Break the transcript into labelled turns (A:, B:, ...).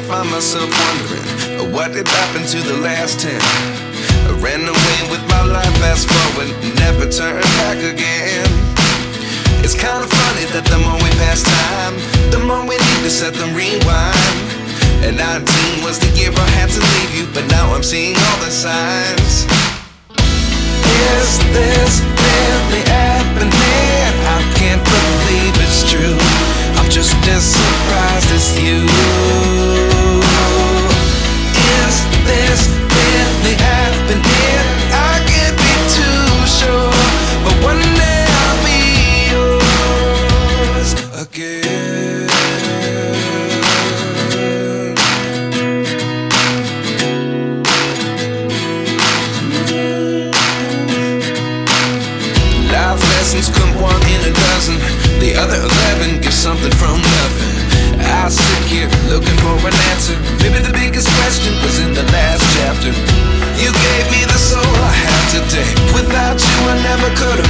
A: find myself wondering what did happen to the last 10. I ran away with my life, fast forward, never turn back again. It's kind of funny that the more we pass time, the more we need to set them rewind. And 19 was the year I had to leave you, but now I'm seeing all the signs. Is this really happening? I can't believe it's true. I'm just as surprised as you. Is this really happening? I can't be too sure, but one day I'll be yours again. Life lessons come one in a dozen. The other 11 get something from nothing. I sit here looking for an answer. Maybe the biggest question was in the last chapter. You gave me the soul I have today. Without you I never could have